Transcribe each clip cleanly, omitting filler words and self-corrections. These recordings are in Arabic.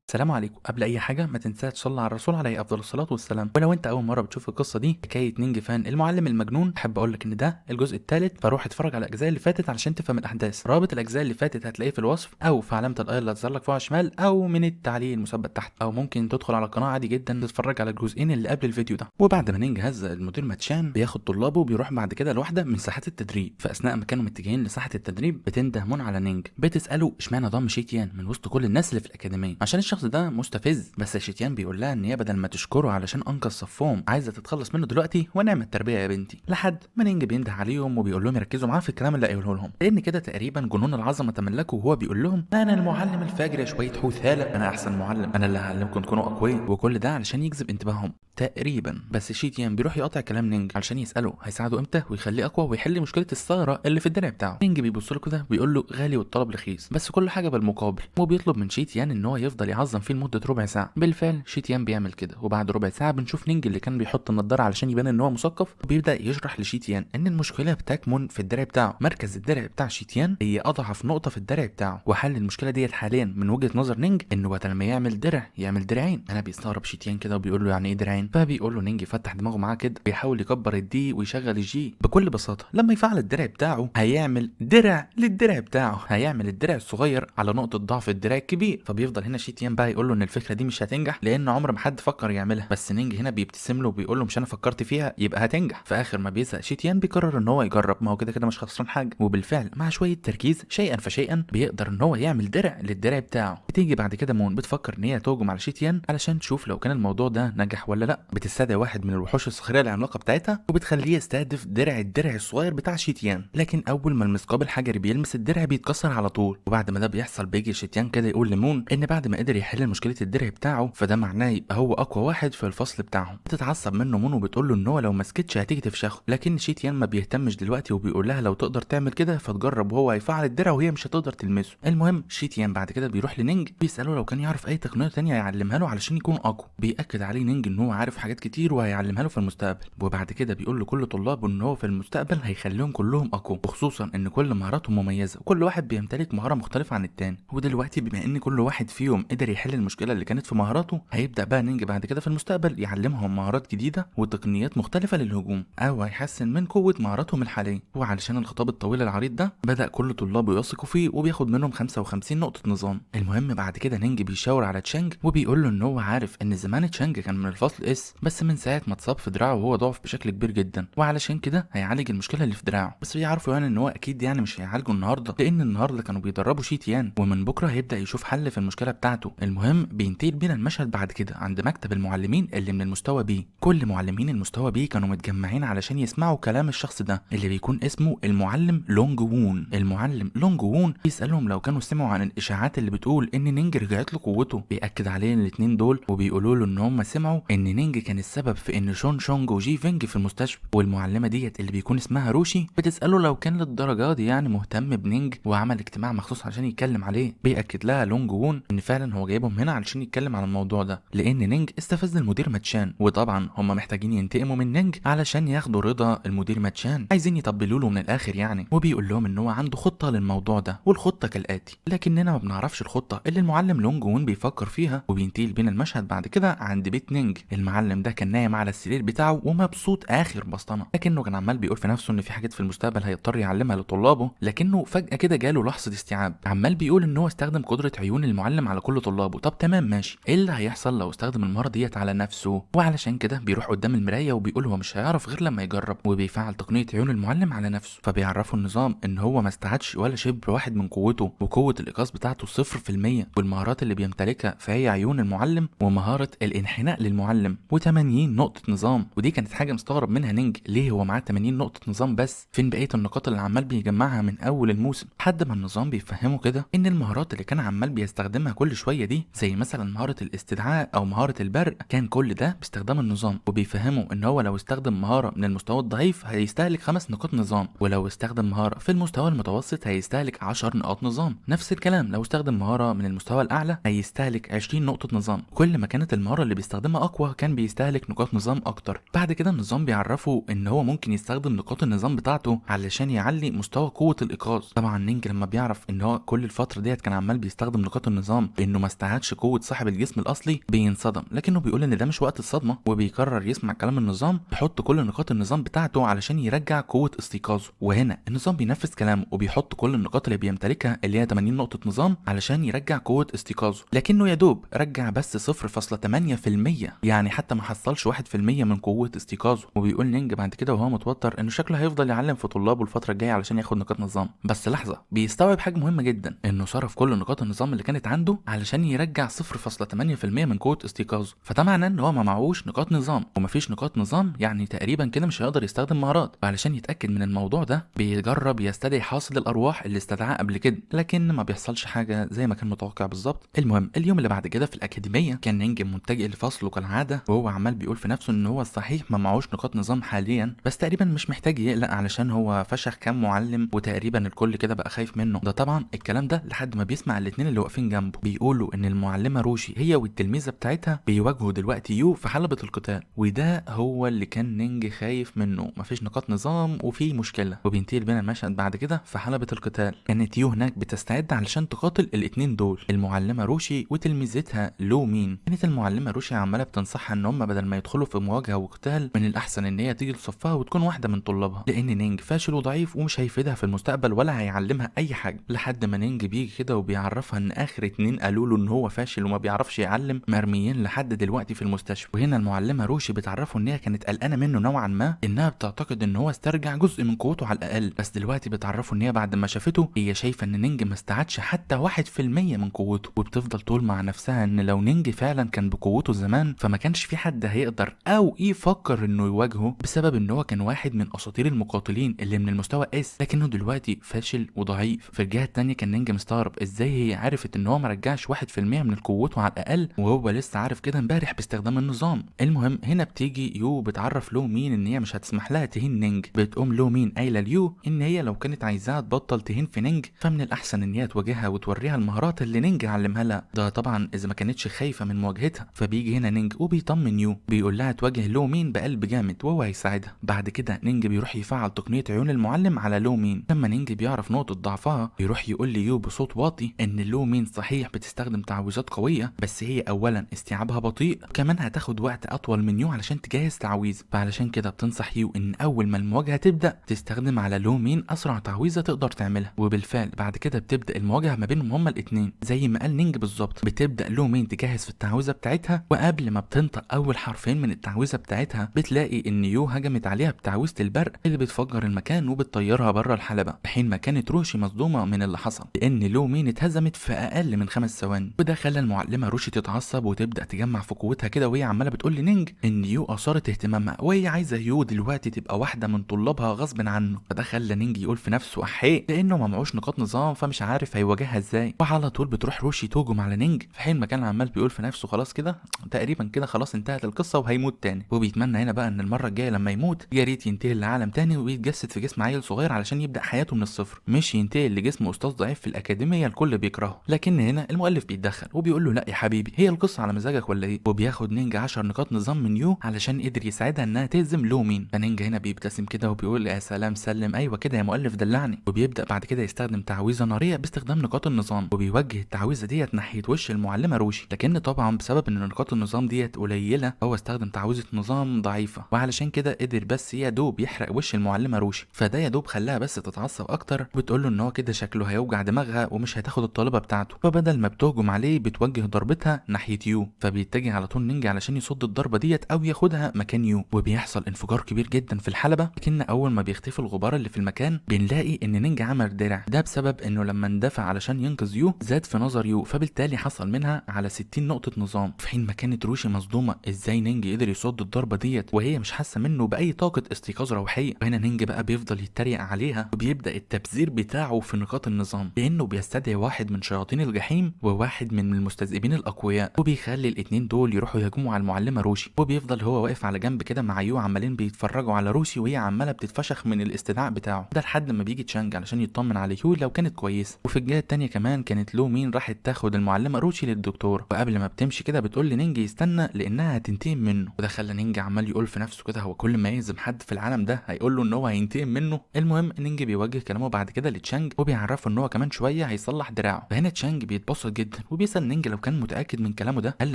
السلام عليكم. قبل اي حاجه ما تنساش تصلي على الرسول عليه افضل الصلاه والسلام. ولو انت اول مره بتشوف القصه دي حكايه نينج فان المعلم المجنون، احب اقول لك ان ده الجزء الثالث، فروح اتفرج على الاجزاء اللي فاتت علشان تفهم الاحداث. رابط الاجزاء اللي فاتت هتلاقيه في الوصف او في علامه الاي اللي هتظهر لك فوق على الشمال او من التعليق المثبت تحت، او ممكن تدخل على القناه عادي جدا تتفرج على الجزئين اللي قبل الفيديو ده. وبعد ما نينج هز المدير ماتشان بياخد طلابه وبيروح بعد كده لواحده من ساحات التدريب. فاثناء ما كانوا متجهين لساحه التدريب بتنده مون على نينج، بتساله اشمعنى ضم شيتيان من وسط كل الناس اللي في الاكاديميه عشان الشخص ده مستفز. بس شيتيان بيقول لها ان هي بدل ما تشكره علشان انقذ صفهم عايزه تتخلص منه دلوقتي ونعمل التربيه يا بنتي. لحد ما نينج بينده عليهم وبيقول لهم يركزوا معاه في الكلام اللي قايله لهم، لان كده تقريبا جنون العظمه تملكه وهو بيقول لهم انا المعلم الفاجر يا شويه حوث هاله، انا احسن معلم، انا اللي هعلمكم تكونوا اقوياء، وكل ده علشان يجذب انتباههم تقريبا. بس شيتيان بيروح يقطع كلام نينج علشان يساله هيساعده امتى ويخليه اقوى ويحل مشكله الثغره اللي في الدرع بتاعه. نينج بيبص له كده بيقول له غالي والطلب رخيص، بس كل حاجه بالمقابل، وبيطلب من شيتيان ان هو يفضل يعظم فيه لمده ربع ساعه. بالفعل شيتيان بيعمل كده، وبعد ربع ساعه بنشوف نينج اللي كان بيحط النضاره علشان يبان ان هو مثقف، وبيبدا يشرح لشيتيان ان المشكله بتكمن في الدرع بتاعه. مركز الدرع بتاع شيتيان هي اضعف نقطه في الدرع بتاعه، وحل المشكله ديت حاليا من وجهه نظر نينج انه بدل ما يعمل درع يعمل درعين. انا بيستغرب شيتيان كده وبيقول له يعني ايه درعين؟ فبيقول له نينج فتح دماغه معاه كده بيحاول يكبر الدي ويشغل الجي. بكل بساطه لما يفعل الدرع بتاعه هيعمل درع للدرع بتاعه، هيعمل الدرع الصغير على نقطه ضعف الدرع الكبير. فبيفضل هنا شيتيان بقى يقول له ان الفكره دي مش هتنجح لان عمر ما حد فكر يعملها. بس نينج هنا بيبتسم له وبيقول له مش انا فكرت فيها يبقى هتنجح. في اخر ما بيزهق شيتيان بيقرر ان هو يجرب، ما هو كده كده مش خسران حاجه. وبالفعل مع شويه تركيز شيئا فشيئا بيقدر ان هو يعمل درع للدرع بتاعه. بتيجي بعد كده مون بتفكر ان هي تهجم على شيتيان علشان تشوف لو كان الموضوع ده نجح ولا لا. بتستدعي واحد من الوحوش الصخريه العملاقه بتاعتها وبتخليه يستهدف الدرع الصغير بتاع شيتيان، لكن اول ما المثقاب الحجري بيلمس الدرع بيتكسر على طول. وبعد ما ده بيحصل بيجي شيتيان كده يقول لمون ان بعد ما قدر يحل مشكله الدرع بتاعه فده معناه يبقى هو اقوى واحد في الفصل بتاعهم. بتتعصب منه مون وبتقول له ان هو لو ما سكتش هتيجي تفشخه، لكن شيتيان ما بيهتمش دلوقتي وبيقول لها لو تقدر تعمل كده فتجرب، وهو هيفعل الدرع وهي مش هتقدر تلمسه. المهم شيتيان بعد كده بيروح لنينج بيساله لو كان يعرف اي تقنيه تانية يعلمها له علشان يكون اقوى. بياكد عليه نينج ان هو عارف حاجات كتير وهيعلمها له في المستقبل. وبعد كده بيقول لكل طلابه ان هو في المستقبل هيخليهم كلهم اقوى، وخصوصا ان كل مهاراتهم مميزه وكل واحد بيمتلك مهاره مختلفه عن التاني. ودلوقتي بما ان كل واحد فيهم قدر يحل المشكله اللي كانت في مهاراته هيبدا بقى نينج بعد كده في المستقبل يعلمهم مهارات جديده وتقنيات مختلفه للهجوم، او هيحسن من قوه مهاراتهم الحاليه. وعلشان الخطاب الطويل العريض ده بدا كل طلابه يثقوا فيه وبياخد منهم 55 نقطه نظام. المهم بعد كده نينج بيشاور على تشانج وبيقول له ان هو عارف ان زمان تشانج كان من الفصل اس، بس من ساعه ما اتصاب في دراعه وهو ضعف بشكل كبير جدا، وعلشان كده هيعالج المشكله اللي في دراعه. بس بيعرفوا يعني ان هو اكيد يعني مش هيعالجه النهارده لان النهارده كانوا بيدربوا شيتيان، ومن بكره هيبدا يشوف حل في المشكله بتاعته. المهم بينتهي بينا المشهد بعد كده عند مكتب المعلمين اللي من المستوى بي. كل معلمين المستوى بي كانوا متجمعين علشان يسمعوا كلام الشخص ده اللي بيكون اسمه المعلم لونج وون. المعلم لونج وون بيسالهم لو كانوا سمعوا عن الاشاعات اللي بتقول ان نينج رجعت له قوته. بياكد عليه الاثنين دول وبيقولوا له ان هم سمعوا ان نينج كان السبب في ان شون شونج وجي فينج في المستشفى. والمعلمه ديت اللي بيكون اسمها روشي بتساله لو كان للدرجه دي يعني مهتم بنينج وعمل اجتماع مخصوص عشان يتكلم عليه. بياكد لها لونج وون ان فعلا هو جايبهم هنا علشان يتكلم عن الموضوع ده لان نينج استفز المدير ماتشان، وطبعا هم محتاجين ينتقموا من نينج علشان ياخدوا رضا المدير ماتشان، عايزين يطبلوا له من الاخر يعني. وبيقول لهم ان هو عنده خطه للموضوع ده، والخطه كالاتي، لكننا ما بنعرفش الخطه اللي المعلم لونج وون بيفكر فيها. وبينتهي بينا المشهد بعد كده عند بيت نينج. المعلم ده كان نايم على السرير بتاعه ومبسوط اخر بسطنه، لكنه كان عمال بيقول في نفسه ان في حاجات في المستقبل هيضطر يعلمها لطلابه. لكنه فجاه كده جاله لحظه استيعاب، عمال بيقول ان هو استخدم قدره عيون المعلم على كل طلابه. طب تمام ماشي، ايه اللي هيحصل لو استخدم المهاره ديت على نفسه؟ وعلشان كده بيروح قدام المرايه وبيقول هو مش هيعرف غير لما يجرب، وبيفعل تقنيه عيون المعلم على نفسه. فبيعرفوا النظام ان هو ما استعادش ولا شبر واحد من قوته، وقوه الايقاظ بتاعته 0%، والمهارات اللي بيمتلكها فهي عيون المعلم ومهاره الانحناء للمعلم و80 نقطه نظام. ودي كانت حاجه مستغرب منها نينج، ليه هو معاه 80 نقطه نظام بس؟ فين بقيه النقاط اللي عمال بيجمعها من اول الموسم؟ لحد ما النظام بيفهمه كده ان المهارات اللي كان عمال بيستخدمها كل شويه دي زي مثلا مهاره الاستدعاء او مهاره البرق كان كل ده باستخدام النظام. وبيفهمه ان هو لو استخدم مهاره من المستوى الضعيف هيستهلك 5 نقاط نظام، ولو استخدم مهاره في المستوى المتوسط هيستهلك 10 نقاط نظام. نفس الكلام لو استخدم مهاره من المستوى الاعلى هيستهلك 20 نقطه نظام. كل ما كانت المهاره اللي بيستخدمها اقوى كان كان بيستهلك نقاط نظام اكتر. بعد كده النظام بيعرفه ان هو ممكن يستخدم نقاط النظام بتاعته علشان يعلي مستوى قوه الايقاظ. طبعا نينج لما بيعرف ان هو كل الفتره ديت كان عمال بيستخدم نقاط النظام بانه ما استعادش قوه صاحب الجسم الاصلي بينصدم، لكنه بيقول ان ده مش وقت الصدمه، وبيقرر يسمع كلام النظام، يحط كل نقاط النظام بتاعته علشان يرجع قوه استيقاظه. وهنا النظام بينفذ كلامه وبيحط كل النقاط اللي بيمتلكها اللي هي 80 نقطه نظام علشان يرجع قوه استيقاظه، لكنه يا دوب رجع بس 0.8%، يعني حتى ما حصلش 1% من قوه استيقاظه. وبيقول نينج بعد كده وهو متوتر انه شكله هيفضل يعلم في طلابه الفتره الجايه علشان ياخد نقاط نظام. بس لحظه، بيستوعب حاجه مهمه جدا، انه صرف كل نقاط النظام اللي كانت عنده علشان يرجع 0.8% من قوه استيقاظه، فده معناه ان هو ما معهوش نقاط نظام، ومفيش نقاط نظام يعني تقريبا كده مش هيقدر يستخدم مهارات. وعلشان يتاكد من الموضوع ده بيجرب يستدعي حاصل الارواح اللي استدعاه قبل كده، لكن ما بيحصلش حاجه زي ما كان متوقع بالظبط. المهم اليوم اللي بعد كده في الاكاديميه كان نينج متجه لفصله كالعاده، وهو عمال بيقول في نفسه ان هو صحيح ما معهوش نقاط نظام حاليا، بس تقريبا مش محتاج يقلق علشان هو فشخ كام معلم وتقريبا الكل كده بقى خايف منه. ده طبعا الكلام ده لحد ما بيسمع الاتنين اللي واقفين جنبه بيقولوا ان المعلمه روشي هي والتلميذه بتاعتها بيواجهوا دلوقتي يو في حلبة القتال، وده هو اللي كان نينج خايف منه، مفيش نقاط نظام وفي مشكله. وبينتهي بينا المشهد بعد كده في حلبة القتال. كانت يو هناك بتستعد علشان تقاتل الاتنين دول، المعلمه روشي وتلميذتها لو مين. كانت المعلمه روشي عماله بتنصحها ان هم بدل ما يدخلوا في مواجهه وقتال من الاحسن ان هي تيجي لصفها وتكون واحده من طلابها، لان نينج فاشل وضعيف ومش هيفيدها في المستقبل ولا هيعلمها اي حاجه. لحد ما نينج بيجي كده وبيعرفها ان اخر اتنين قالوا له ان هو فاشل وما بيعرفش يعلم مرميين لحد دلوقتي في المستشفى. وهنا المعلمه روشي بتعرفه ان هي كانت قلقانه منه نوعا ما، انها بتعتقد ان هو استرجع جزء من قوته على الاقل، بس دلوقتي بتعرفه ان هي بعد ما شافته هي شايفه ان نينج ما استعادش حتى 1% من قوته، وبتفضل تقول مع نفسها ان لو نينج فعلا كان بقوته زمان فما كانش في حد هيقدر او يفكر انه يواجهه، بسبب ان هو كان واحد من اساطير المقاتلين اللي من المستوى اس، لكنه دلوقتي فاشل وضعيف. في الجهه الثانيه كان نينج مستغرب ازاي هي عرفت ان هو ما رجعش 1% من قوته على الاقل، وهو لسه عارف كده امبارح باستخدام النظام. المهم هنا بتيجي يو بتعرف لو مين ان هي مش هتسمح لها تهين نينج. بتقوم لو مين قايله ليو ان هي لو كانت عايزاها تبطل تهين في نينج فمن الاحسن ان هي تواجهها وتوريها المهارات اللي نينج علمها لها، ده طبعا اذا ما كانتش خايفه من مواجهتها. فبيجي هنا نينج وبيطمن يو، بيقول لها تواجه لو مين بقلب جامد وهو هيساعدها. بعد كده نينج بيروح يفعل تقنيه عيون المعلم على لو مين. لما نينج بيعرف نقطه ضعفها بيروح يقول ليو بصوت واطي ان لو مين صحيح بتستخدم تعويذات قويه، بس هي اولا استيعابها بطيء، وكمان هتاخد وقت اطول من يو علشان تجهز تعويذه. فعلشان كده بتنصح يو ان اول ما المواجهه تبدا تستخدم على لو مين اسرع تعويذه تقدر تعملها. وبالفعل بعد كده بتبدا المواجهه ما بينهم هما الاثنين زي ما قال نينج بالظبط. بتبدا لو مين تجهز في التعويذه بتاعتها، وقبل ما بتنطق اول حرفين من التعويذه بتاعتها بتلاقي ان يو هجمت عليها بتعويذه البرق اللي بتفجر المكان وبتطيرها بره الحلبه، في حين ما كانت روشي مصدومه من اللي حصل لان لو مين اتهزمت في اقل من 5 ثواني. وده خلى المعلمه روشي تتعصب وتبدا تجمع في قوتها كده، وهي عماله بتقول لنينج ان يو اثارت اهتمامها وهي عايزه يو دلوقتي تبقى واحده من طلابها غصب عنه. فده خلى نينج يقول في نفسه احيه، لانه ما معوش نقاط نظام فمش عارف هيواجهها ازاي. وعلى طول بتروح روشي تهجم على نينج، في حين ما كان عمال بيقول في نفسه خلاص كده تقريبا كده خلاص انتهت القصه وهيموت تاني. وبيتمنى هنا بقى ان المره الجايه لما يموت يا ريت ينتقل لعالم تاني ويتجسد في جسم عيل صغير علشان يبدا حياته من الصفر، مش ينتقل لجسم استاذ ضعيف في الاكاديميه الكل بيكرهه. لكن هنا المؤلف بيتدخل وبيقول له لا يا حبيبي هي القصه على مزاجك ولا ايه، وبياخد نينج 10 نقاط نظام من يو علشان قدر يساعدها انها تهزم لو مين. فنينج هنا بيبتسم كده وبيقول يا سلام سلم، ايوه كده يا مؤلف دلعني. وبيبدا بعد كده يستخدم تعويذه ناريه باستخدام نقاط النظام، وبيوجه التعويذه ديت ناحيه وش المعلمه روشي، لكن طبعا بسبب ان نقاط النظام ديت قليله هو استخدم تعويذه نظام ضعيفه، وعلشان كده قدر بس يا دوب يحرق وش المعلمه روشي. فده يا دوب خلاها بس تتعصب اكتر، بتقول له ان هو كده شكله هيوجع دماغها ومش هتاخد الطالبه بتاعته. فبدل ما بتهجم عليه بتوجه ضربتها ناحيه يو، فبيتجه على طول نينج علشان يصد الضربه ديت او ياخدها مكان يو. وبيحصل انفجار كبير جدا في الحلبه، لكن اول ما بيختفي الغبار اللي في المكان بنلاقي ان نينج عمل درع، ده بسبب انه لما اندفع علشان ينقذ يو زاد في نظر يو، فبالتالي حصل منها على 60 نقطه نظام، في حين ما كانت روشي مصدومه ازاي نينج قدر يصد الضربه ديت وهي مش حاسه منه باي طاقه استيقاظ روحيه. وهنا نينج بقى بيفضل يتريق عليها وبيبدا التبذير بتاعه في نقاط النظام، لانه بيستدعي واحد من شياطين الجحيم وواحد من المستذئبين الاقوياء، وبيخلي الاثنين دول يروحوا يهجموا على المعلمه روشي. وبيفضل هو واقف على جنب كده مع يو عمالين بيتفرجوا على روشي وهي عماله بتتفشخ من الاستدعاء بتاعه ده، لحد ما بيجي تشانج علشان يطمن على يو لو كانت كويسه. وفي الجهه الثانيه كمان كانت لو مين راحت تاخد المعلمه روشي للدكتور، وقبل ما بتمشي كده بتقول لنينج يستنى لانها انها هتنتقم منه، وده خلى نينج عمال يقول في نفسه كده هو كل ما يهزم حد في العالم ده هيقول له ان هو هينتقم منه. المهم نينج بيوجه كلامه بعد كده لتشانج وبيعرفه ان هو كمان شويه هيصلح دراعه. فهنا تشانج بيتبسط جدا وبيسال نينج لو كان متاكد من كلامه ده هل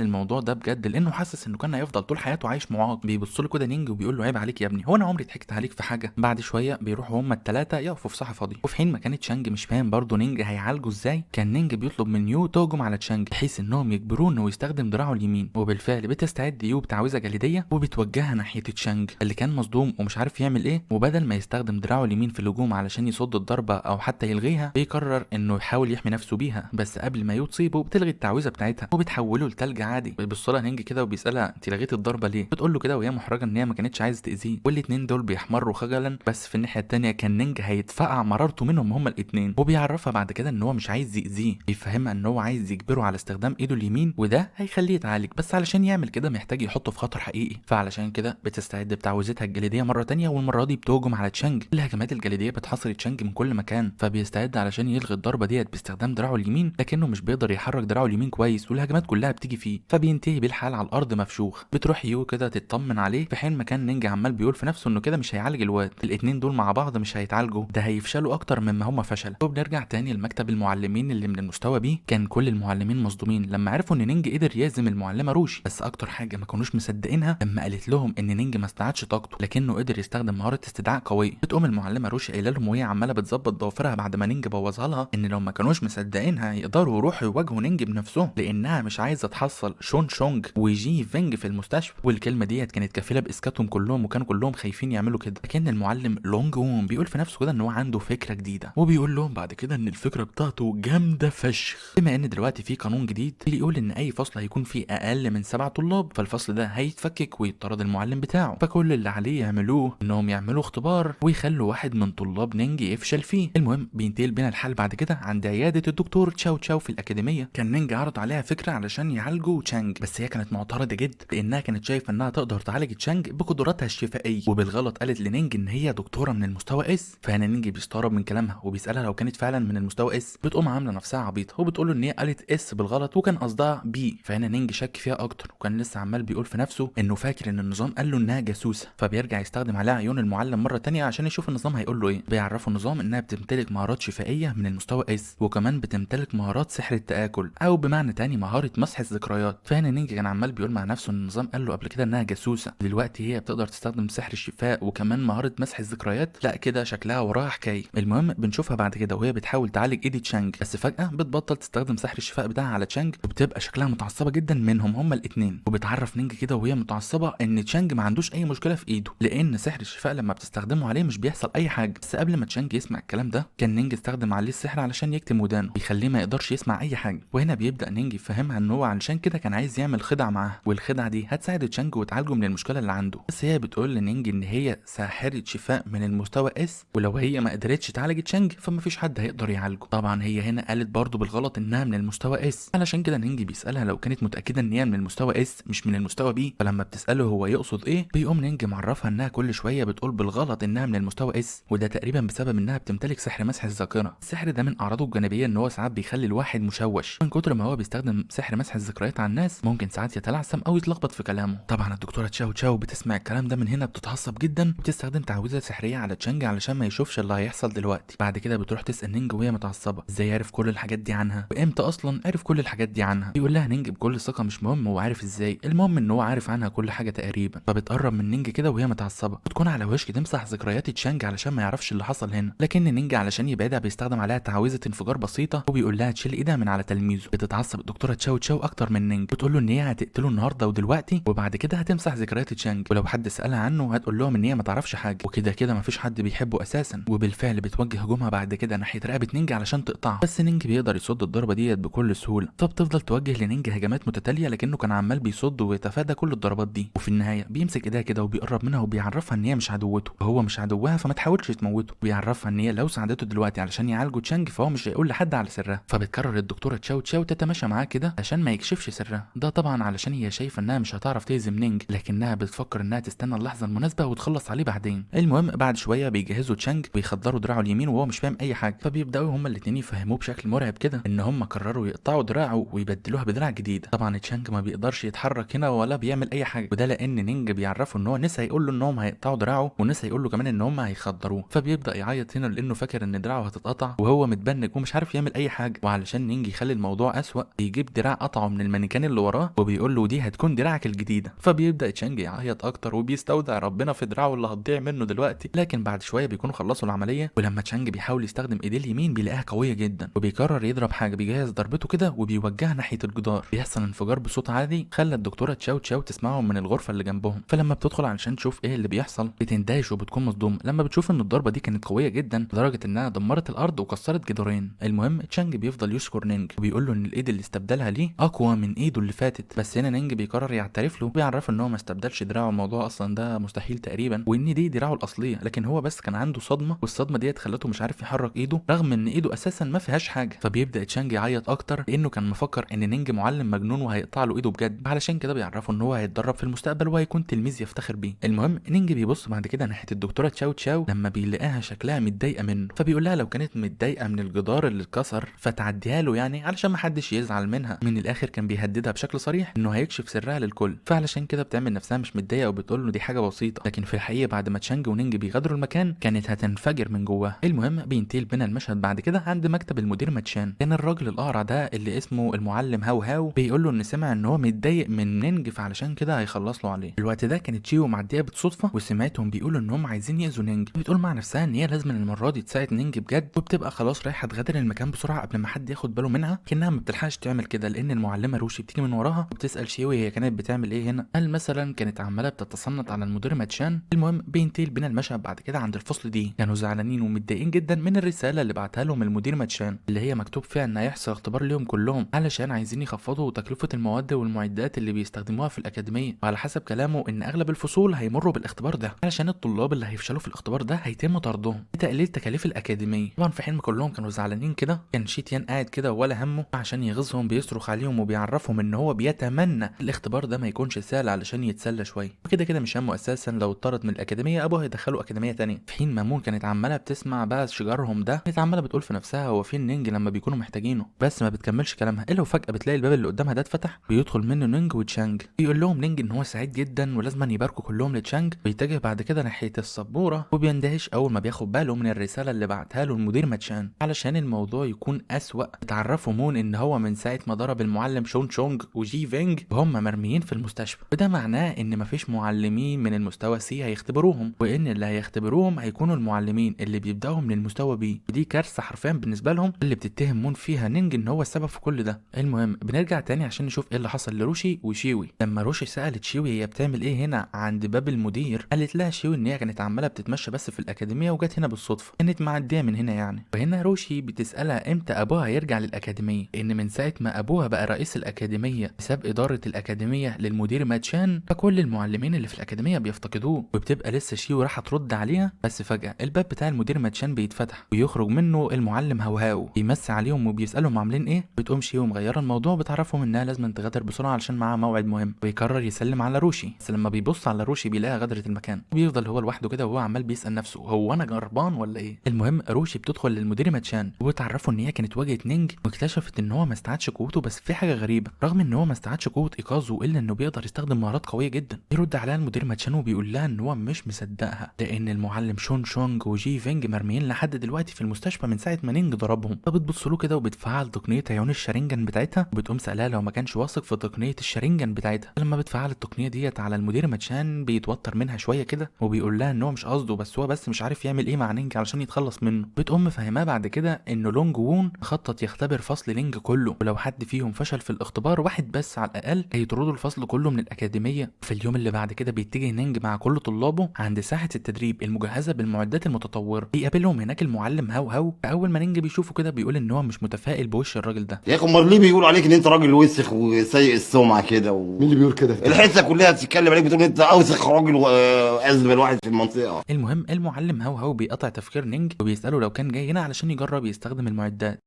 الموضوع ده بجد، لانه حاسس انه كان هيفضل طول حياته عايش معاق. بيبص له كده نينج وبيقول له عيب عليك يا ابني، هو انا عمري ضحكت عليك في حاجه؟ بعد شويه بيروحوا هما الثلاثه يقفوا في ساحه فاضيه، وفي حين ما كانت تشانج مش فاهم برضه نينج هيعالجه ازاي، كان نينج بيطلب من يو تهجم على تشانج بحيث انهم يجبروه انه يستخدم دراعه اليمين. وبالفعل بتستعد يو بتعويذه جليديه وبتوجهها ناحيه تشانج اللي كان مصدوم ومش عارف يعمل ايه، وبدل ما يستخدم دراعه اليمين في الهجوم علشان يصد الضربه او حتى يلغيها بيقرر انه يحاول يحمي نفسه بيها. بس قبل ما يو تصيبه بتلغي التعويذه بتاعتها وبتحوله لتلج عادي. بيبص لها نينج كده وبيسالها انت لغيت الضربه ليه؟ بتقول له كده وهي محرجه ان هي ما كانتش عايزه تاذيه، والاتنين دول بيحمروا خجلا. بس في الناحيه التانيه كان نينج هيتفقع مرارته منهم هما الاتنين، وبيعرفها بعد كده ان هو مش عايز ياذيه، بيفهمها ان هو عايز يجبره على استخدام ايده اليمين وده هيخليه يتعالج، بس علشان يعمل كده محتاج يحطه في خطر حقيقي. فعلشان كده بتستعد بتعويذتها الجليديه مره تانيه، والمره دي بتهجم على تشانج. الهجمات الجليديه بتحاصر تشانج من كل مكان، فبيستعد علشان يلغي الضربه ديت باستخدام دراعه اليمين، لكنه مش بيقدر يحرك دراعه اليمين كويس والهجمات كلها بتيجي فيه، فبينتهي بالحال على الارض مفشوخ. بتروح يو كده تطمن عليه في حين ما كان نينجا عمال بيقول في نفسه انه كده مش هيعالج الواد، الاتنين دول مع بعض مش هيتعالجوا، ده هيفشلوا اكتر مما هم فشل. وبنرجع تاني لمكتب المعلمين اللي من المستوى بي. كان كل المعلمين مصدومين لما عرفوا ان نينج قدر يهزم المعلمه روشي، بس اكتر حاجه ما كانوش مصدقينها لما قالت لهم ان نينج ما استعادش طاقته لكنه قدر يستخدم مهاره استدعاء قويه. بتقوم المعلمه روشي قايله لهم وهي عماله بتظبط ضوافرها بعد ما نينج بوظها لها ان لو ما كانوش مصدقينها يقدروا يروحوا يواجهوا نينج بنفسهم، لانها مش عايزه تحصل شون شونج وجي فينج في المستشفى. والكلمه ديت كانت كفيله باسكاتهم كلهم، وكانوا كلهم خايفين يعملوا كده. لكن المعلم لونج وون بيقول في نفسه كده ان هو عنده فكره جديده، وبيقول لهم بعد كده ان الفكره بتاعته جامده فشخ. بما ان دلوقتي في قانون جديد بيقول ان اي فصل هيكون فيه اقل من 7 طلاب فالفصل ده هيتفكك ويطرد المعلم بتاعه، فكل اللي عليه يعملوه انهم يعملوا اختبار ويخلوا واحد من طلاب نينج يفشل فيه. المهم بينتقل بينا الحال بعد كده عند عياده الدكتور تشاو تشاو في الاكاديميه. كان نينج عرض عليها فكره علشان يعالجوا تشانج، بس هي كانت معترضه جدا لانها كانت شايفه انها تقدر تعالج تشانج بقدراتها الشفائيه، وبالغلط قالت لنينج ان هي دكتوره من المستوى اس. فهنا نينج بيستغرب من كلامها وبيسالها لو كانت فعلا من المستوى اس، بتقوم عامله نفسها عبيطه وبتقول له ان هي قالت اس بالغلط وكان قصدها بي. فهنا نينج شك فيها اكتر وكان لسه عمال بيقول في نفسه انه فاكر ان النظام قال له انها جاسوسه، فبيرجع يستخدم عليها عيون المعلم مره تانية عشان يشوف النظام هيقول له ايه. بيعرفوا النظام انها بتمتلك مهارات شفائيه من المستوى اس، وكمان بتمتلك مهارات سحر التآكل او بمعنى تاني مهاره مسح الذكريات. فهنا نينج كان عمال بيقول مع نفسه ان النظام قال له قبل كده انها جاسوسه، دلوقتي هي بتقدر تستخدم سحر الشفاء وكمان مهاره مسح الذكريات، لا كده شكلها وراها حكايه. المهم بنشوفها بعد كده وهي بتحاول تعالج ايدي تشانج، بس فجاه بتبطل تستخدم سحر الشفاء بتاعها على تشانج وبتبقى شكلها متعصبه جدا منهم هما الاثنين. وبتعرف نينج كده وهي متعصبه ان تشانج ما عندوش اي مشكله في ايده لان سحر الشفاء لما بتستخدمه عليه مش بيحصل اي حاجه. بس قبل ما تشانج يسمع الكلام ده كان نينج استخدم عليه السحر علشان يكتم ودانه ويخليه ما يقدرش يسمع اي حاجه. وهنا بيبدا نينج يفهمها ان هو علشان كده كان عايز يعمل خدعه معاها، والخدعه دي هتساعد تشانج وتعالجه من المشكله اللي عنده. بس هي بتقول لنينج ان هي ساحره شفاء من المستوى اس، ولو هي ما قدرتش تعالج تشانج فما فيش حد هيقدر يعالجه. طبعا هي هنا قالت برضه بالغلط انها من المستوى اس، علشان كده نينج بيسالها لو كانت متاكده ان هي من المستوى اس مش من المستوى بي. فلما بتساله هو يقصد ايه بيقوم نينج معرفها انها كل شويه بتقول بالغلط انها من المستوى اس، وده تقريبا بسبب انها بتمتلك سحر مسح الذاكره. السحر ده من اعراضه الجانبيه ان هو ساعات بيخلي الواحد مشوش من كتر ما هو بيستخدم سحر مسح الذكريات على الناس، ممكن ساعات يتلعثم او يتلخبط في كلامه. طبعا الدكتوره تشاو تشاو بتسمع الكلام ده من هنا بتتعصب جدا وبتستخدم تعويذه سحريه على تشانج علشان ما يشوفش اللي هيحصل دلوقتي. بعد كده بتروح تسال نينج وهي متعصبه ازاي عرف كل الحاجات دي عنها وامتى اصلا عرف كل الحاجات دي عنها. بيقول لها نينج بكل ثقه مش مهم هو عارف ازاي، المهم ان هو عارف عنها كل حاجه تقريبا. فبتقرب من نينج كده وهي متعصبه بتكون على وشك تمسح ذكريات تشانج علشان ما يعرفش اللي حصل هنا، لكن نينج علشان يبعدها بيستخدم عليها تعويذه انفجار بسيطه وبيقول لها تشيل ايدها من على تلميذه. بتتعصب الدكتوره تشاو تشاو اكتر من نينج بتقول له ان هي هتقتله النهارده ودلوقتي وبعد كده هتمسح ذكريات تشانج، ولو حد سالها عنه هتقول لهم ان هي ما تعرفش حاجه وكده كده ما فيش حد بيحبه اساسا. وبالفعل بتوجه هجومها بعد كده ناحيه رقبه نينج علشان تقطعها، بس نينج بيقدر يصد الضربه ديت بكل سهوله، فبتفضل توجه لنينج هجمات متتاليه لكنه كان عمال بيصد ويتفادى كل الضربات دي. وفي النهايه بيمسك ايديها كده وبيقرب منها وبيعرفها ان هي مش عدوته وهو مش عدوها فما تحاولش تموته، وبيعرفها ان هي لو ساعدته دلوقتي علشان يعالجوا تشانج فهو مش هيقول لحد على سرها. فبتكرر الدكتوره تشاو تشاو تتماشى معاه كده عشان ما يكشفش سرها، ده طبعا علشان هي شايفه انها مش هتعرف تهزم نينج لكنها بتفكر انها تستنى اللحظه المناسبه وتخلص عليه بعدين. المهم بعد شويه بيجهزوا تشانج ويخدروا دراعه اليمين وهو مش فاهم اي حاجه، فبيبداوا هما الاثنين يفهموه بشكل مرعب كده ان هما قرروا يقطعوا دراعه ويبدلوها بدراع جديد. طبعا تشانج ما بيقدرش يتحرك بيتحرك هنا ولا بيعمل اي حاجه، وده لان نينج بيعرفوا ان هو نسا هيقول له ان هم هيقطعوا دراعه، ونسا هيقول له كمان ان هم هيخدروه، فبيبدا يعيط هنا لانه فاكر ان دراعه هتتقطع وهو متبنج ومش عارف يعمل اي حاجه. وعلشان نينج يخلي الموضوع اسوأ بيجيب دراع قطعه من المانيكان اللي وراه وبيقول له دي هتكون دراعك الجديده. فبيبدا تشانج يعيط اكتر وبيستودع ربنا في دراعه اللي هتضيع منه دلوقتي. لكن بعد شويه بيكونوا خلصوا العمليه، ولما تشانج بيحاول يستخدم ايديه اليمين بيلاقيها قويه جدا، وبيقرر يضرب حاجه، بيجهز ضربته كده وبيوجهها ناحيه الجدار. بيحصل انفجار بصوت عالي خلى الدكتوره تشاو تشاو تسمعهم من الغرفه اللي جنبهم، فلما بتدخل علشان تشوف ايه اللي بيحصل بتندهش وبتكون مصدومه لما بتشوف ان الضربه دي كانت قويه جدا لدرجه انها دمرت الارض وكسرت جدارين. المهم تشانج بيفضل يشكر نينج وبيقول له ان الايد اللي استبدلها ليه اقوى من ايده اللي فاتت، بس هنا نينج بيقرر يعترف له وبيعرفه ان هو ما استبدلش دراعه، الموضوع اصلا ده مستحيل تقريبا، وان دي دراعه الاصليه، لكن هو بس كان عنده صدمه والصدمه ديت خلته مش عارف يحرك ايده رغم ان ايده اساسا ما فيهاش حاجه. فبيبدا تشانج يعيط اكتر لانه كان مفكر ان نينج معلم مجنون وهيقطع له ايده بجد، علشان كده بيعرفه ان هو هيتدرب في المستقبل وهيكون تلميذ يفتخر بيه. المهم نينج بيبص بعد كده ناحيه الدكتوره تشاو تشاو لما بيلاقيها شكلها متضايقه منه، فبيقول لها لو كانت متضايقه من الجدار اللي اتكسر فتعديها له يعني علشان ما حدش يزعل منها. من الاخر كان بيهددها بشكل صريح انه هيكشف سرها للكل، فعلشان كده بتعمل نفسها مش متضايقه وبتقول له دي حاجه بسيطه، لكن في الحقيقه بعد ما تشانج ونينج بيغادروا المكان كانت هتنفجر من جواها. المهم بينتهي بينا المشهد بعد كده عند مكتب المدير ماتشان. كان الراجل الاقرع ده اللي اسمه المعلم هاو هاو بيقول له ان سمع ان هو متضايق من نينج فعلشان كده هيخلص له عليه. الوقت ده كانت تشيو معديه بالصدفه وسمعتهم بيقولوا ان هم عايزين يأذوا نينج، بتقول مع نفسها ان هي لازم المره دي تساعد نينج بجد، وبتبقى خلاص رايحه تغادر المكان بسرعه قبل ما حد ياخد باله منها، كانها ما بتلحقش تعمل كده لان المعلمه روشي بتيجي من وراها وبتسال شيوي هي كانت بتعمل ايه هنا، هل مثلا كانت عماله بتتصنت على المدير ماتشان. المهم بينتهي بينا المشهد بعد كده عند الفصل دي، كانوا زعلانين ومتضايقين جدا من الرساله اللي بعتها لهم المدير ماتشان اللي هي مكتوب فيها ان هيحصل اختبار ليهم كلهم علشان عايزين يخفضوا تكلفه المواد والمعدات اللي بيستخدموها في الاكاديميه، وعلى حسب كلامه ان اغلب الفصول هيمروا بالاختبار ده علشان الطلاب اللي هيفشلوا في الاختبار ده هيتم طردهم لتقليل تكاليف الاكاديميه. طبعا في حين ما كلهم كانوا زعلانين كده كان شيتيان قاعد كده ولا همه عشان يغيظهم، بيصرخ عليهم وبيعرفهم ان هو بيتمنى الاختبار ده ما يكونش سهل علشان يتسلى شويه، وكده كده مش همه اساسا لو اتطرد من الاكاديميه ابوه هيدخله اكاديميه تانية. في حين مامون كانت عماله بتسمع بقى شجارهم ده، كانت عماله بتقول في نفسها هو فين نينج لما بيكونوا محتاجينه، بس ما بتكملش كلامها الا وفجاه بتلاقي الباب اللي قدامها ده اتفتح ويدخل منه نينج وتشانج. بيقول لهم نينج ان هو سعيد جدا ولازم يباركوا كلهم لتشانج، ويتجه بعد كده ناحيه السبوره وبيندهش اول ما بياخد باله من الرساله اللي بعتها له المدير ماتشان علشان الموضوع يكون اسوأ. اتعرفوا مون ان هو من ساعه ما ضرب المعلم شون شونج وجي فينج وهم مرميين في المستشفى، وده معناه ان مفيش معلمين من المستوى سي هيختبروهم، وان اللي هيختبروهم هيكونوا المعلمين اللي بيبداوا من المستوى بي، ودي كارثه حرفيا بالنسبه لهم اللي بتتهم مون فيها نينج ان هو السبب في كل ده. المهم بنرجع تاني عشان نشوف ايه اللي حصل لروشي وشيوي. لما روشي سالت شيوي هي بتعمل ايه هنا عند باب المدير، قالت لها شيوي ان هي كانت عماله بتتمشى بس في الاكاديميه وجت هنا بالصدفه، كانت معديه من هنا يعني. وهنا روشي بتسالها امتى ابوها يرجع للاكاديميه، لان من ساعه ما ابوها بقى رئيس الاكاديميه بسبب اداره الاكاديميه للمدير ماتشان فكل المعلمين اللي في الاكاديميه بيفتقدوه. وبتبقى لسه شيوي راح ترد عليها بس فجاه الباب بتاع المدير ماتشان بيتفتح ويخرج منه المعلم هوهاو بيمسي عليهم وبيسالهم عاملين ايه. بتقوم شيوي مغيره الموضوع وبتعرفهم انها لازم تغادر بسرعه علشان معاها موعد مهم، ويقرر يسلم على روشي، بس لما بيبص على روشي بيلاقيها غدرت المكان وبيفضل هو لوحده كده وهو عمال بيسال نفسه هو انا جربان ولا ايه. المهم روشي بتدخل للمدير ماتشان وبتعرفه ان هي كانت واجهت نينج واكتشفت ان هو ما استعادش قوته، بس في حاجه غريبه رغم ان هو ما استعادش قوه ايقاظه الا انه بيقدر يستخدم مهارات قويه جدا. يرد عليها المدير ماتشان وبيقول لها ان هو مش مصدقها لان المعلم شون شونج وجي فينج مرميين لحد دلوقتي في المستشفى من ساعه ما نينج ضربهم. فبتبص له كده وبتفعل تقنيه عيون الشرينجان بتاعتها وبتقوم سالها لو ما كانش واثق في تقنيه الشرينجان بتاعتها. لما بتفعل التقنيه ديت على المدير ماتشان بيتوتر منها شويه كده وبيقول لها ان هو مش قصده، بس هو بس مش عارف يعمل ايه مع نينج علشان يتخلص منه. بتقوم فهمها بعد كده انه لونج وون خطط يختبر فصل نينج كله، ولو حد فيهم فشل في الاختبار واحد بس على الاقل هيطردوا الفصل كله من الاكاديميه. في اليوم اللي بعد كده بيتجه نينج مع كل طلابه عند ساحه التدريب المجهزه بالمعدات المتطوره. بيقابلهم هناك المعلم هاو هاو، فاول ما نينج بيشوفه كده بيقول ان هو مش متفائل بوش الراجل ده. يا اخي امال ليه بيقولوا عليك ان انت راجل وسخ وسيء السمعه كده مين اللي بيقول كده؟ الحته كلها بتتكلم عليك بتقول انت اوسخ راجل وازبل واحد في المنطقه. المهم المعلم هاو هاو بيقطع تفكير نينج وبيساله لو كان جاي هنا علشان يجرب يستخدم المعدات.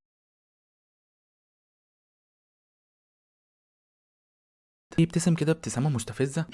بيبتسم كده ابتسامه مستفزه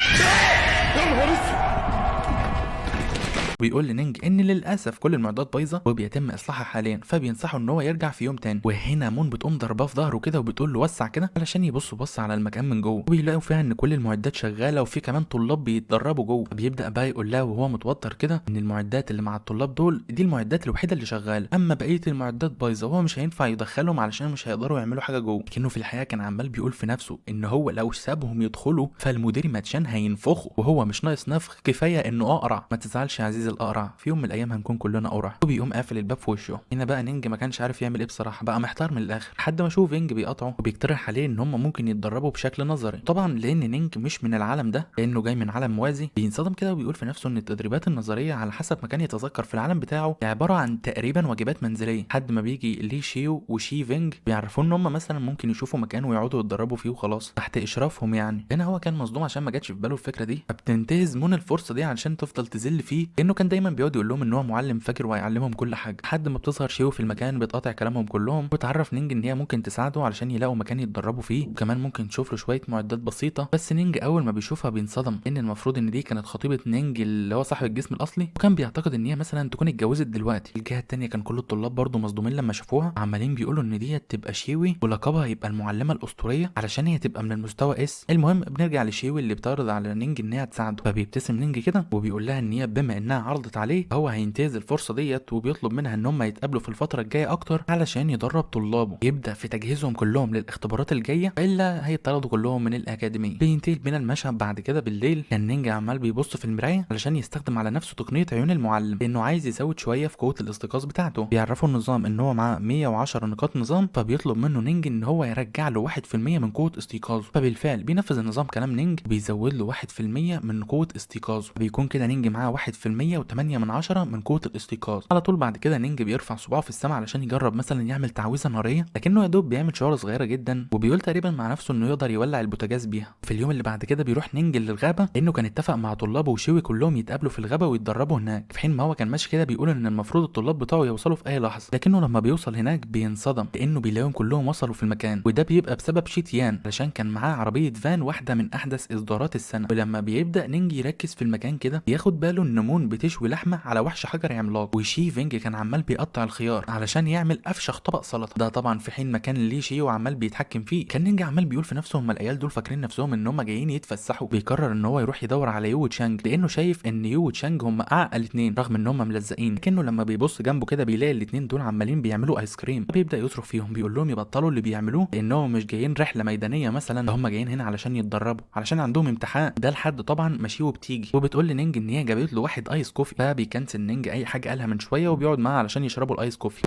وبيقول لنينج ان للاسف كل المعدات بايظه وبيتم اصلاحها حاليا، فبينصحه ان هو يرجع في يوم تاني. وهنا مون بتقوم ضرباه في ظهره كده وبتقول له وسع كده علشان يبصوا بص على المكان من جوه، وبيلاقوا فيها ان كل المعدات شغاله وفي كمان طلاب بيتدربوا جوه. بيبدا بقى يقول لها وهو متوتر كده ان المعدات اللي مع الطلاب دول دي المعدات الوحيده اللي شغاله، اما بقيه المعدات بايظه وهو مش هينفع يدخلهم علشان مش هيقدروا يعملوا حاجه جوه. لكنه في الحقيقه كان عمال بيقول في نفسه ان هو لو سابهم يدخلوا فالمدير ماتشان هينفخوا، وهو مش ناقص نفخ كفايه انه اقرع. ما تزعلش يا عزيزي الاقرع، في يوم من الايام هنكون كلنا اقرع. وبيقوم قافل الباب في وشه. هنا بقى نينج ما كانش عارف يعمل ايه بصراحه، بقى محتار من الاخر لحد ما شوف فينج بيقاطعه وبيقترح عليه ان هم ممكن يتدربوا بشكل نظري. طبعا لان نينج مش من العالم ده، لانه جاي من عالم موازي، بينصدم كده وبيقول في نفسه ان التدريبات النظريه على حسب ما كان يتذكر في العالم بتاعه عباره عن تقريبا واجبات منزليه، لحد ما بيجي لي شيو وشي فينج بيعرفوا ان هم مثلا ممكن يشوفوا مكان ويقعدوا يتدربوا فيه وخلاص تحت اشرافهم يعني. هنا هو كان مصدوم عشان ما جاتش في باله الفكره دي، فبتنتهز مون الفرصه دي علشان تفضل تذل فيه، لانه كان دايما بيقعد يقول لهم ان هو معلم فاكر وهيعلمهم كل حاجه. لحد ما بتظهر شيو في المكان بتقاطع كلامهم كلهم، وتعرف نينج ان هي ممكن تساعده علشان يلاقوا مكان يتدربوا فيه، وكمان ممكن تشوف له شويه معدات بسيطه. بس نينج اول ما بيشوفها بينصدم، ان المفروض ان دي كانت خطيبه نينج اللي هو صاحب الجسم الاصلي، وكان بيعتقد ان هي مثلا تكون اتجوزت دلوقتي. الجهه التانيه كان كل الطلاب برضه مصدومين لما شافوها، عمالين بيقولوا ان دي تبقى شيوي ولقبها يبقى المعلمه الاسطوريه علشان هي تبقى من المستوى اس. المهم بنرجع لشيوي اللي بتعرض على نينج ان هي تساعده، فبيبتسم نينج كده وبيقول لها ان هي بما انها عرضت عليه هو هينتهز الفرصه ديت، وبيطلب منها ان هم يتقابلوا في الفتره الجايه اكتر علشان يدرب طلابه، يبدا في تجهيزهم كلهم للاختبارات الجايه الا هيطردوا كلهم من الاكاديميه. بينتهي بينا المشهد بعد كده بالليل، كان نينج عمال بيبص في المرايه علشان يستخدم على نفسه تقنيه عيون المعلم، لانه عايز يزود شويه في قوه الاستيقاظ بتاعته. بيعرفوا النظام ان هو معاه 110 نقاط نظام، فبيطلب منه نينج ان هو يرجع له 1% من قوه استيقاظه. فبالفعل بينفذ النظام كلام نينج، بيزود له 1% من قوه استيقاظه، بيكون كده نينج معاه 1% و8 من 10 من قوه الاستيقاظ. على طول بعد كده نينج بيرفع صباعه في السماء علشان يجرب مثلا يعمل تعويذه ناريه، لكنه يا دوب بيعمل شعره صغيره جدا، وبيقول تقريبا مع نفسه انه يقدر يولع البوتاجاز بيها. في اليوم اللي بعد كده بيروح نينج للغابه، لانه كان اتفق مع طلابه وشيوي كلهم يتقابلوا في الغابه ويتدربوا هناك. في حين ما هو كان ماشي كده بيقول ان المفروض الطلاب بتوعه يوصلوا في اي لحظه، لكنه لما بيوصل هناك بينصدم لانه بيلاقيهم كلهم وصلوا في المكان، وده بيبقى بسبب شيتيان علشان كان معاه عربيه فان واحده من احدث اصدارات السنه. ولما بيبدا نينج يركز في المكان كده بياخد باله ان مون بتشوي لحمه على وحش حجري عملاق، وشي فينج كان عمال بيقطع الخيار علشان يعمل افشخ طبق سلطه. ده طبعا في حين مكان ليه شي وعمال بيتحكم فيه. كان نينج عمال بيقول في نفسه هم العيال دول فاكرين نفسهم ان هم جايين يتفسحوا. بيقرر ان هو يروح يدور على يو تشانج، لانه شايف ان يو وتشانج هم اعقل اتنين رغم ان هم ملزقين، لكنه لما بيبص جنبه كده بيلاقي الاتنين دول عمالين بيعملوا ايس كريم. بيبدا يصرخ فيهم بيقول لهم يبطلوا اللي بيعملوه، لانهم مش جايين رحله ميدانيه مثلا، هم جايين هنا علشان يتدربوا علشان عندهم امتحان. ده لحد طبعا ماشي وبتيجي وبتقول لنينج ان هي جابت له واحد ايس كوفي، فبيكنسل نينج اي حاجه قالها من شويه وبيقعد معاه علشان يشربوا الايس كوفي.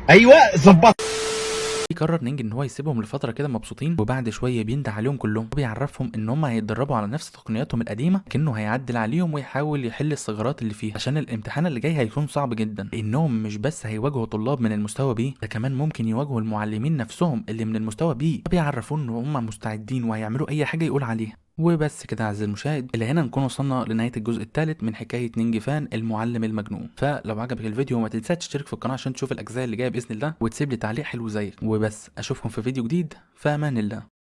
ايوه ظبط. بيقرر نينج ان هو يسيبهم لفتره كده مبسوطين، وبعد شويه بينده عليهم كلهم وبيعرفهم ان هم هيتدربوا على نفس تقنياتهم القديمه، كأنه هيعدل عليهم ويحاول يحل الثغرات اللي فيها عشان الامتحان اللي جاي هيكون صعب جدا، لانهم مش بس هيواجهوا طلاب من المستوى بي، ده كمان ممكن يواجهوا المعلمين نفسهم اللي من المستوى بي. فبيعرفون ان هم مستعدين وهيعملوا اي حاجه يقول عليها. وبس كده يا عزيزي المشاهد، الى هنا نكون وصلنا لنهايه الجزء الثالث من حكايه نينج فان المعلم المجنون. فلو عجبك الفيديو ما تنساش تشترك في القناه عشان تشوف الاجزاء اللي جايه باذن الله، وتسيب لي تعليق حلو زيك. وبس اشوفكم في فيديو جديد، في امان الله.